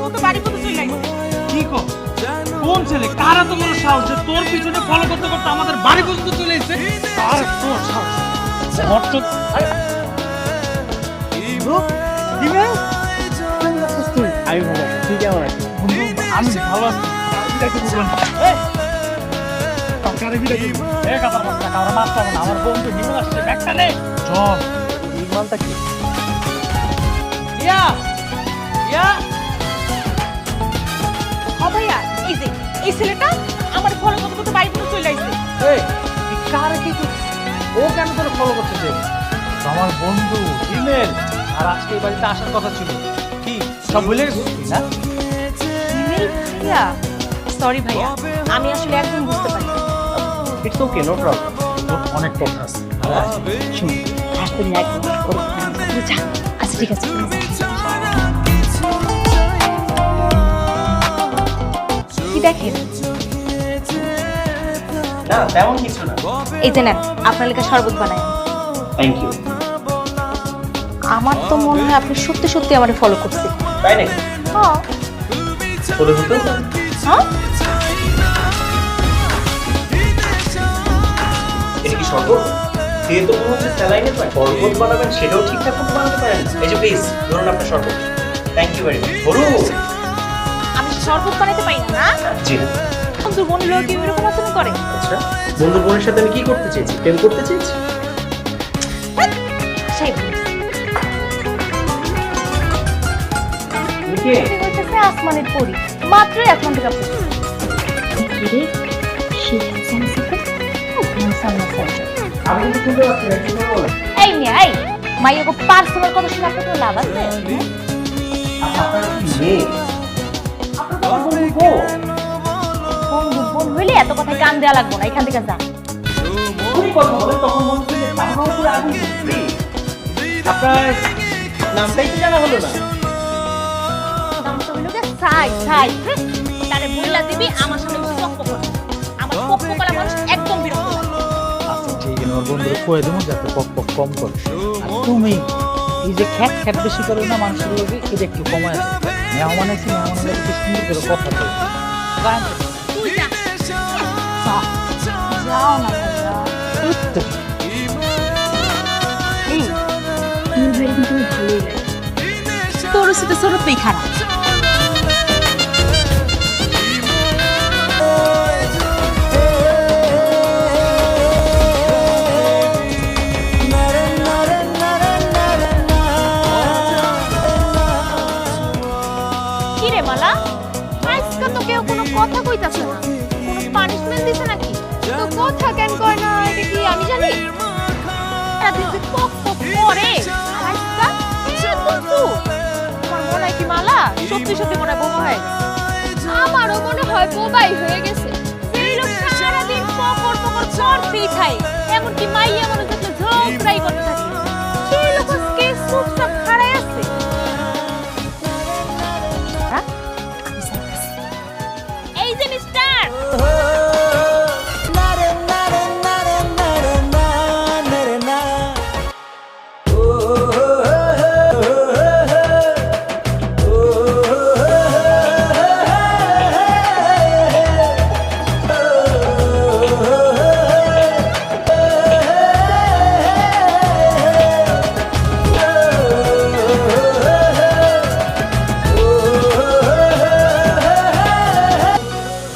করতে বাড়ি পর্যন্ত চলে আইছে। কি কো কোন ছেলে কারা তো মনে সাহস যে তোর পিছনে ফলো করতে করতে আমাদের বাড়ি পর্যন্ত চলে এসেছে? আর তোর সাহস মরতো আমি ভালো আছি, তুই কেমন আছিস? আমি ভালো আছি। আমার বন্ধু হিমেল আসছে, ব্যাগটা নে। চল। বিমানটা কি? ইয়া ইয়া ও ভাইয়া, এই যে এই ছেলেটা আমার ফলো করতে করতে বাড়ি পর্যন্ত চলে আইছে। এই তুই কারে কি করছিস? ও কেন তোর ফলো করতেছে? আমার বন্ধু হিমেল, আর আজকে এই বাড়িতে আসার কথা ছিল। কি সব ভুলে গেছিস তুই না? হিমেল ভাইয়া, সরি ভাইয়া, আমি আসলে একদম বুঝতে পারি। It's okay, no problem. তোর অনেক কথা আছে। শুন, আসতে না একদম যা। আচ্ছা ঠিক আছে। কি দেখেন? না তেমন কিছু না। এই যে নেন, আপনার লেখা শরবত বানায়। Thank you. আমার তো মনে হয় আপনি সত্যি সত্যি আমারে ফলো করছেন। তাই নাকি? হ্যাঁ। বলে হতো না? হ্যাঁ? এটা কি শরবত? দিয়ে তো মনে হচ্ছে স্যালাইনের পায়। শরবত বানাবেন সেটাও ঠিকঠাক মতো বানাতে পারেন না। এই যে প্লিজ ধরুন আপনার শরবত। Thank you very much. ধরুন। আমি শরবত বানাইতে পারি না, না? জি না। বন্ধু বোনের লোক কি এরকম আচরণ করে? আচ্ছা, বন্ধুর বোনের সাথে আমি কি করতে চেয়েছি? প্রেম করতে চেয়েছি? সেই কে? বলতেছে আসমানের পরি, মাত্রই আসমান থেকে আপনি রে সেই হাসান সাথে হাসান সাথে আমি কিন্তু শুনতে পাচ্ছি না, কি বলেন? এই মিয়া, এই মাইয়াকে পার্সোনাল কথা শুনে আপনার কোনো লাভ আছে? আপনার কি মেয়ে? আপনার তো আমার বন্ধু গো। বন্ধু বোন হইলে এত কথায় কান দেওয়া লাগবো না, এখান থেকে যান। তুমি কথা বলেন তখন মনে হচ্ছে যে আমার উপরে আগুন জ্বলছে। আপনার নামটাই কি জানা হলো না? নামটা হইলো গিয়ে সাই সাই। তারে বইলা দিবি আমার সামনে বেশি পক্ক করে। আমার পক্ক করা মানুষ একদম বিরক্ত লাগে। আচ্ছা ঠিক আছে, আমার বন্ধুরা কয়ে দেবো যাতে পক পক কম করে। আর তুমি এই যে খ্যাট খ্যাট বেশি করে না মানুষের লোকে, এটা একটু কমায় আছে। মেহমান আছে, মেহমানের লোক সুন্দর করে কথা বলে। তুই যা। যাও না ভাইয়া। এই, তুমি ভাই কিন্তু ভালোই লাগে। তোর সাথে সরতেই খারাপ। কি রে মালা, আজকে তো কেউ কোনো কথা কইতাছে না, কোনো পানিশমেন্ট দিছে নাকি? তো কথা কেন কয় না এটা কি আমি জানি? রাতে যে পক পক করে আজকা একদম চুপ। আমার মনে হয় কি মালা সত্যি সত্যি মনে হয় বোবা হয়ে গেছে। আমারও মনে হয় বোবাই হয়ে গেছে। সেই লোক সারাদিন পকর পকর করতেই থাকে, এমনকি মাইয়া মনে দেখলে ঝগড়াই করতে থাকে। সেই লোক আজকে চুপচাপ খাড়াই আছে। হ্যাঁ? এই যে মিস্টার,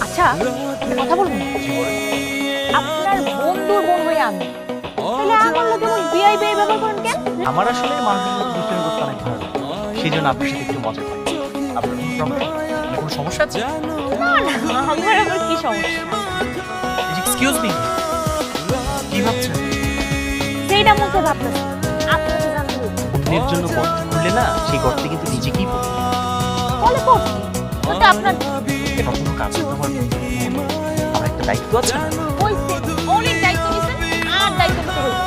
আচ্ছা কথা বলবো না? আপনার বন্ধুর বোন হয়ে আমি, তাহলে আমার লোক এমন বিআই বিআই ব্যবহার করেন কেন? আমার আসলে মানুষের সাথে দুষ্টামি করতে অনেক ভালো লাগে। সেই জন্য আপনার সাথে একটু মজা পাই। আপনার কোনো সমস্যা আছে? না না, আমার আবার কি সমস্যা? এক্সকিউজ মি, কি ভাবছেন? সেইটা মুখে ভাবতেছি, আপনাকে জানতে হবে। অন্যের জন্য গর্ত খুললে না, সেই গর্তে কিন্তু নিজেকেই পড়ে। বলে করছি ওটা আপনার এটা কোনো কাজ না, আমার একটা দায়িত্ব আছে না? হইছে, অনেক দায়িত্ব নিছেন, আর দায়িত্ব নিতে হইছে।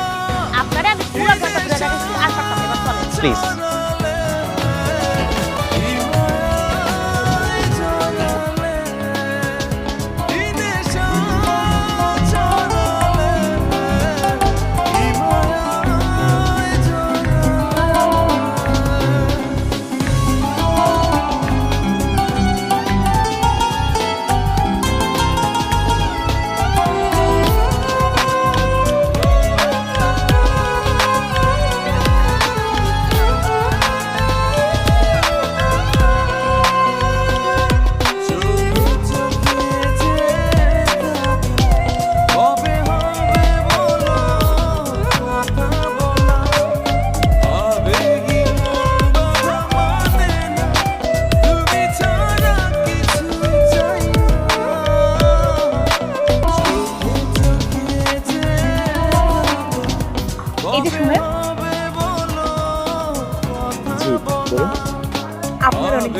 আপনারা আমি পুরো ঘন্টা ধরে দেখাচ্ছি, আর পারতাম না, এবার চলেন। প্লিজ। করুন। আপনার অনেক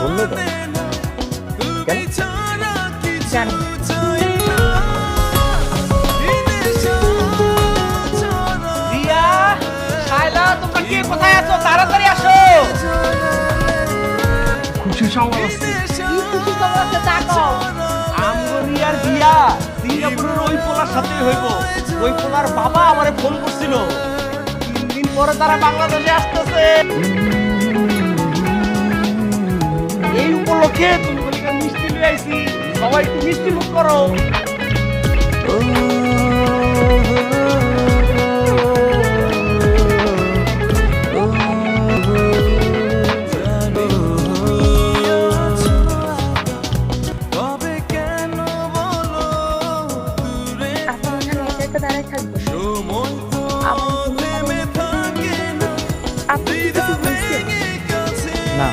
ধন্যবাদ। কেন? জানি রিয়া, শায়লা, তোমরা কে কোথায় আছো? তাড়াতাড়ি আসো। খুশি সংবাদ আছে। কি খুশি খবর আছে তা কও। আমগো রিয়ার বিয়া সিঙ্গাপুরের ওই পোলার সাথে হইব। ওই পোলার বাবা আমারে ফোন করছিল 3 দিন পরে তারা বাংলাদেশে আসতেছে। এই উপলক্ষে তুমি বলিকা মিষ্টি নিয়ে আইছি। সবাই একটু মিষ্টি মুখ করো। আপনি এখানে একা একা দাঁড়ায় থাকবেন। আপনি কি কিছু বলছেন? না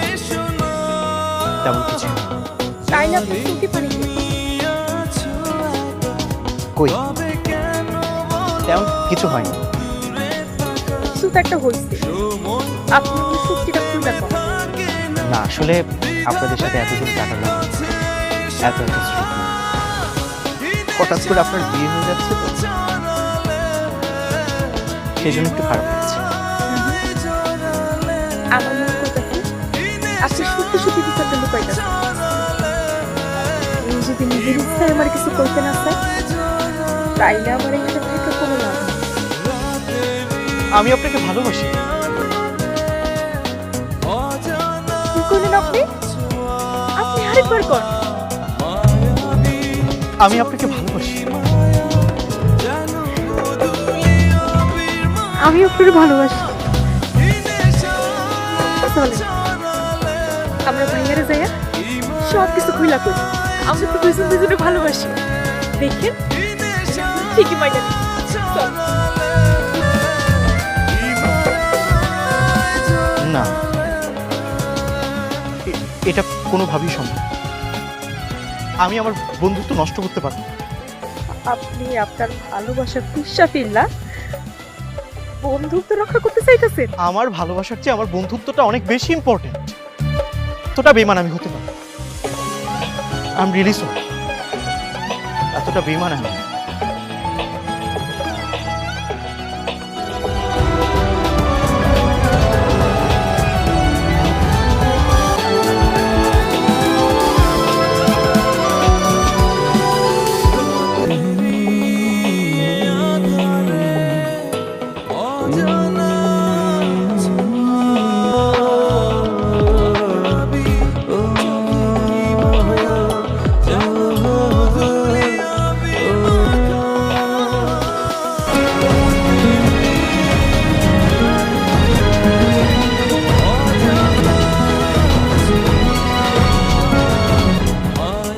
তেমন কিছু না। তাইলে আপনি চোখে পানি দিন। কই তেমন কিছু হয়নি। কিছু তো একটা হয়েছে। আপনি ওই সত্যিটা খুলতে কন। না আসলে আপনাদের সাথে এতদিন কাটালাম, এত এত স্মৃতি, হঠাৎ করে আপনার বিয়ে হয়ে যাচ্ছে তো সেই জন্য একটু খারাপ লাগছে। আমার মনে করতেছে আপনি সত্যি সত্যি কিছু একটা লুকাইতেছেন। এই যদি নিজের ইচ্ছায় আমার কিছু করতে না চায় তাইলে আমার এখানে থেকে কোনো লাভ নেই। আমি আপনাকে ভালোবাসি। কি করলেন আপনি? আপনি আরেকবার কর। আমি আপনাকে ভালোবাসি। আমি আপনাকে ভালোবাসি। চলেন আমরা ভাইয়ারে যাইয়া সব কিছু খুইলা করি। আমরা তো দুজন দুজনে ভালোবাসি। দেখেন ঠিকই মাইনা দিই। চল। না এটা কোনোভাবেই সম্ভব। আমি আমার বন্ধুত্ব নষ্ট করতে পারি না। আপনি আপনার ভালোবাসার পিসা ফিরলা বন্ধুত্ব রক্ষা করতে চাইতেছেন? আমার ভালোবাসার চেয়ে আমার বন্ধুত্বটা অনেক বেশি ইম্পর্টেন্ট। এতটা বেমান আমি হতে পারি। I am really sorry. এতটা বেমান আমি।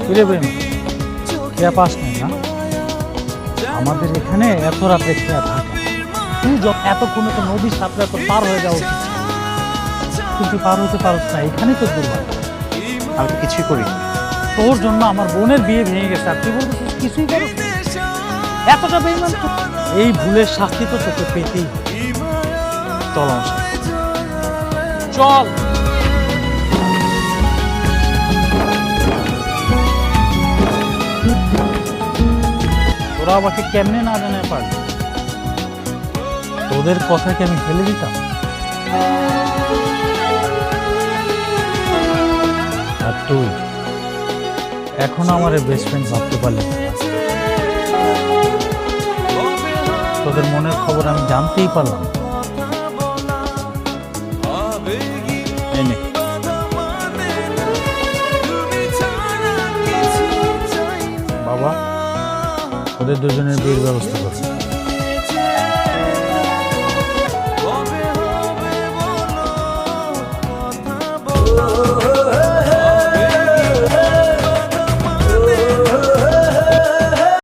কিরে বেম, খেয়া পাস নাই না? আমাদের এখানে এত রাত্রে খেয়া থাকে। তুই এতক্ষণে তো নদীর সাঁতরে তো পার হয়ে যাওয়া উচিত ছিল। কিন্তু পার হতে পারছ না, এখানেই তো দুর্ভাগ্য। আমি তো কিছুই করিনি। তোর জন্য আমার বোনের বিয়ে ভেঙে গেছে আর তুই বলতেছিস কিছুই করো। এতটা বেইমান তো। এই ভুলের শাস্তি তো তোকে পেতেই হবে। চল আমার সাথে। চল। তোরা আমাকে কেমনে না জানায় পারলি? তোদের কথাকে আমি ফেলে দিতাম? আর তুই এখন আমার বেস্ট ফ্রেন্ড ভাবতে পারলি না? তোদের মনের খবর আমি জানতেই পারলাম। এই নে। বাবা, ওদের দুজনের বিয়ের ব্যবস্থা করো।